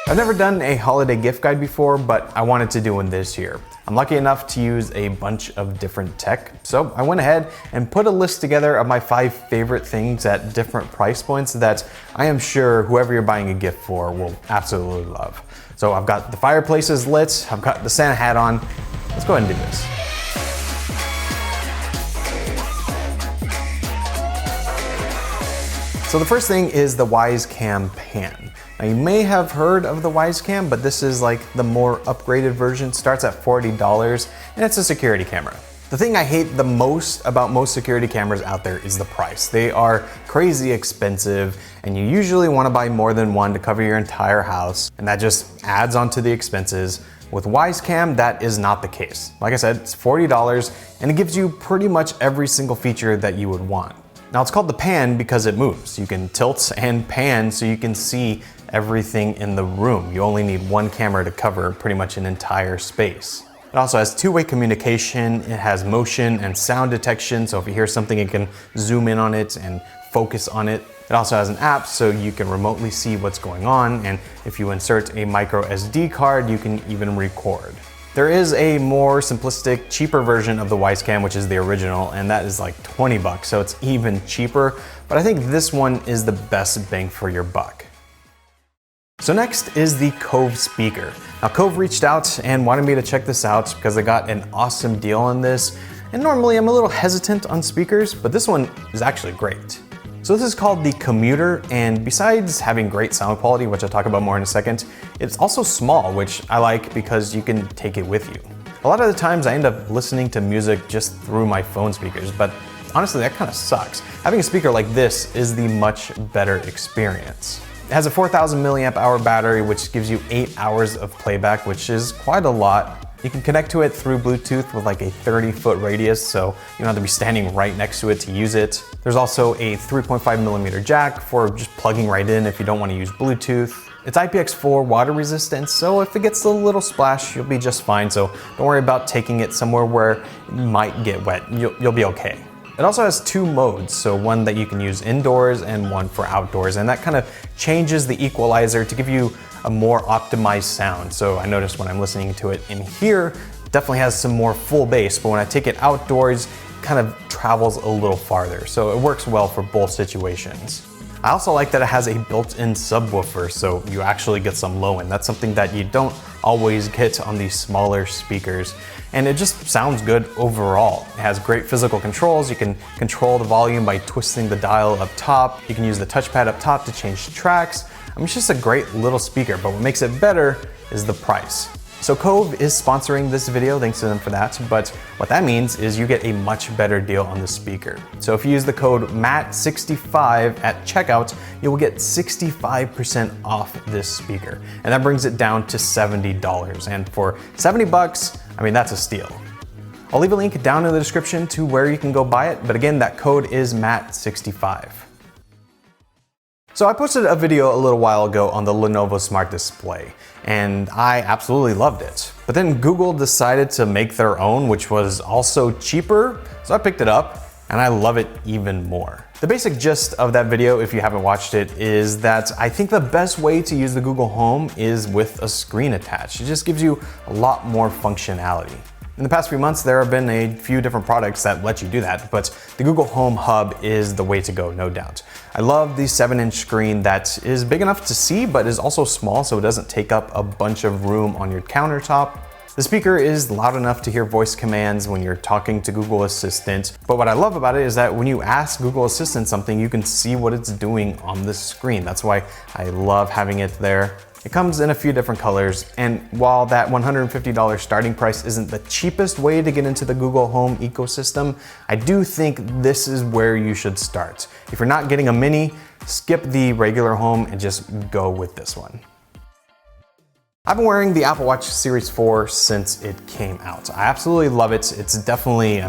I've never done a holiday gift guide before, but I wanted to do one this year. I'm lucky enough to use a bunch of different tech, so I went ahead and put a list together of my 5 favorite things at different price points that I am sure whoever you're buying a gift for will absolutely love. So I've got the fireplaces lit, I've got the Santa hat on. Let's go ahead and do this. So the first thing is the Wyze Cam pan. Now you may have heard of the Wyze Cam, but this is like the more upgraded version. Starts at $40 and it's a security camera. The thing I hate the most about most security cameras out there is the price. They are crazy expensive and you usually want to buy more than one to cover your entire house, and that just adds on to the expenses. With Wyze Cam, that is not the case. Like I said, it's $40 and it gives you pretty much every single feature that you would want. Now it's called the pan because it moves. You can tilt and pan so you can see everything in the room. You only need one camera to cover pretty much an entire space. It also has two-way communication, it has motion and sound detection, so if you hear something, it can zoom in on it and focus on it. It also has an app so you can remotely see what's going on, and if you insert a micro SD card, you can even record. There is a more simplistic, cheaper version of the Wyze Cam, which is the original, and that is like 20 bucks, so it's even cheaper, but I think this one is the best bang for your buck. So next is the Cove Speaker. Now Cove reached out and wanted me to check this out because I got an awesome deal on this, and normally I'm a little hesitant on speakers, but this one is actually great. So this is called the Commuter, and besides having great sound quality, which I'll talk about more in a second, it's also small, which I like because you can take it with you. A lot of the times I end up listening to music just through my phone speakers, but honestly that kind of sucks. Having a speaker like this is the much better experience. It has a 4,000 milliamp hour battery, which gives you 8 hours of playback, which is quite a lot. You can connect to it through Bluetooth with like a 30-foot radius, so you don't have to be standing right next to it to use it. There's also a 3.5mm jack for just plugging right in if you don't want to use Bluetooth. It's IPX4 water resistant, so if it gets a little splash, you'll be just fine. So don't worry about taking it somewhere where it might get wet. You'll be okay. It also has 2 modes, so one that you can use indoors and one for outdoors, and that kind of changes the equalizer to give you a more optimized sound. So I noticed when I'm listening to it in here, it definitely has some more full bass, but when I take it outdoors, it kind of travels a little farther. So it works well for both situations. I also like that it has a built-in subwoofer, so you actually get some low end. That's something that you don't always get on these smaller speakers. And it just sounds good overall. It has great physical controls. You can control the volume by twisting the dial up top. You can use the touchpad up top to change tracks. I mean, it's just a great little speaker, but what makes it better is the price. So Cove is sponsoring this video, thanks to them for that, but what that means is you get a much better deal on the speaker. So if you use the code MATT65 at checkout, you will get 65% off this speaker, and that brings it down to $70. And for 70 bucks, I mean, that's a steal. I'll leave a link down in the description to where you can go buy it, but again, that code is MATT65. So I posted a video a little while ago on the Lenovo Smart Display, and I absolutely loved it. But then Google decided to make their own, which was also cheaper, so I picked it up, and I love it even more. The basic gist of that video, if you haven't watched it, is that I think the best way to use the Google Home is with a screen attached. It just gives you a lot more functionality. In the past few months, there have been a few different products that let you do that, but the Google Home Hub is the way to go, no doubt. I love the 7-inch screen that is big enough to see, but is also small so it doesn't take up a bunch of room on your countertop. The speaker is loud enough to hear voice commands when you're talking to Google Assistant, but what I love about it is that when you ask Google Assistant something, you can see what it's doing on the screen. That's why I love having it there. It comes in a few different colors, and while that $150 starting price isn't the cheapest way to get into the Google Home ecosystem, I do think this is where you should start. If you're not getting a mini, skip the regular Home and just go with this one. I've been wearing the Apple Watch Series 4 since it came out. I absolutely love it. It's definitely,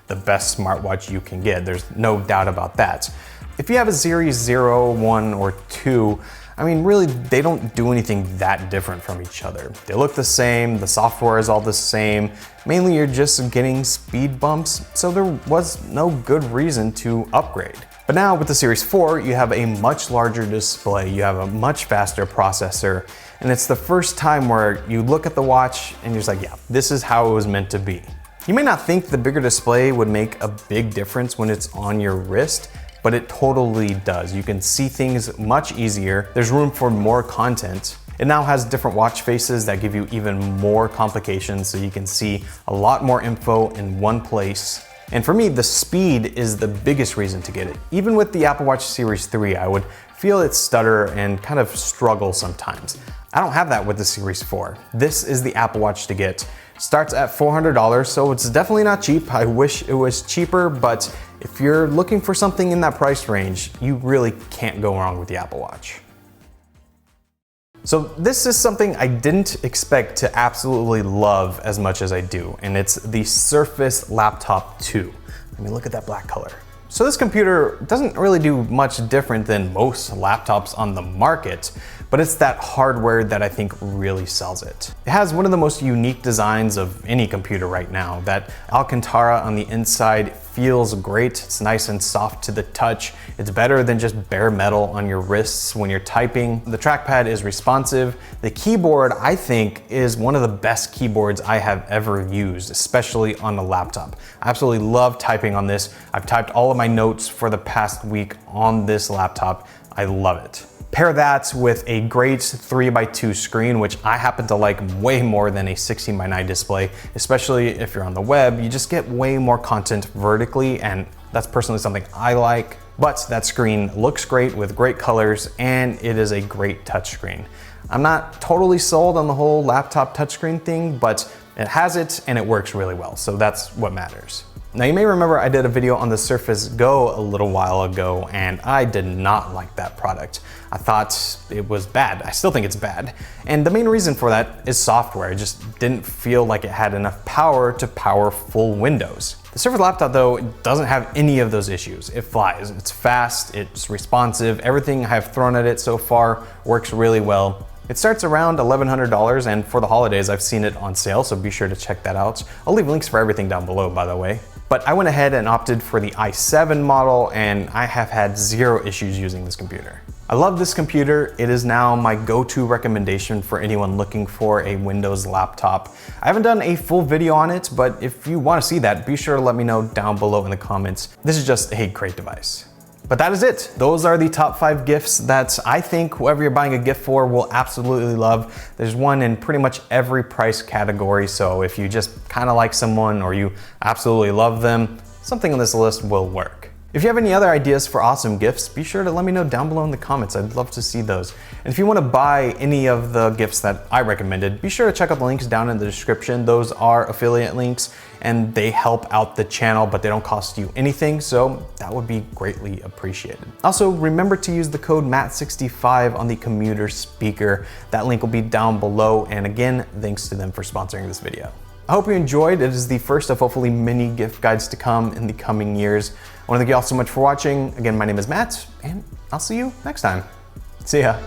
the best smartwatch you can get. There's no doubt about that. If you have a Series 0, 1, or 2, really, they don't do anything that different from each other. They look the same, the software is all the same. Mainly you're just getting speed bumps, so there was no good reason to upgrade. But now with the Series 4, you have a much larger display, you have a much faster processor, And it's the first time where you look at the watch and you're just like, yeah, this is how it was meant to be. You may not think the bigger display would make a big difference when it's on your wrist, but it totally does. You can see things much easier. There's room for more content. It now has different watch faces that give you even more complications, so you can see a lot more info in one place. And for me, the speed is the biggest reason to get it. Even with the Apple Watch Series 3, I would feel it stutter and kind of struggle sometimes. I don't have that with the Series 4. This is the Apple Watch to get. Starts at $400, so it's definitely not cheap. I wish it was cheaper, but if you're looking for something in that price range, you really can't go wrong with the Apple Watch. So this is something I didn't expect to absolutely love as much as I do, and it's the Surface Laptop 2. I mean, look at that black color. So this computer doesn't really do much different than most laptops on the market, but it's that hardware that I think really sells it. It has one of the most unique designs of any computer right now. That Alcantara on the inside feels great. It's nice and soft to the touch. It's better than just bare metal on your wrists when you're typing. The trackpad is responsive. The keyboard, I think, is one of the best keyboards I have ever used, especially on a laptop. I absolutely love typing on this. I've typed all of my notes for the past week on this laptop. I love it. Pair that with a great 3x2 screen, which I happen to like way more than a 16:9 display, especially if you're on the web. You just get way more content vertically, and that's personally something I like. But that screen looks great with great colors, and it is a great touchscreen. I'm not totally sold on the whole laptop touchscreen thing, but it has it and it works really well, so that's what matters. Now you may remember I did a video on the Surface Go a little while ago, and I did not like that product. I thought it was bad. I still think it's bad. And the main reason for that is software. It just didn't feel like it had enough power to power full Windows. The Surface Laptop though, it doesn't have any of those issues. It flies, it's fast, it's responsive. Everything I have thrown at it so far works really well. It starts around $1,100, and for the holidays I've seen it on sale, so be sure to check that out. I'll leave links for everything down below, by the way. But I went ahead and opted for the i7 model, and I have had zero issues using this computer. I love this computer. It is now my go-to recommendation for anyone looking for a Windows laptop. I haven't done a full video on it, but if you want to see that, be sure to let me know down below in the comments. This is just a great device. But that is it. Those are the top 5 gifts that I think whoever you're buying a gift for will absolutely love. There's one in pretty much every price category, so if you just kind of like someone or you absolutely love them, something on this list will work. If you have any other ideas for awesome gifts, be sure to let me know down below in the comments. I'd love to see those. And if you want to buy any of the gifts that I recommended, be sure to check out the links down in the description. Those are affiliate links and they help out the channel, but they don't cost you anything, so that would be greatly appreciated. Also, remember to use the code MATT65 on the commuter speaker. That link will be down below, and again, thanks to them for sponsoring this video. I hope you enjoyed. It is the first of hopefully many gift guides to come in the coming years. I want to thank you all so much for watching. Again, my name is Matt, and I'll see you next time. See ya.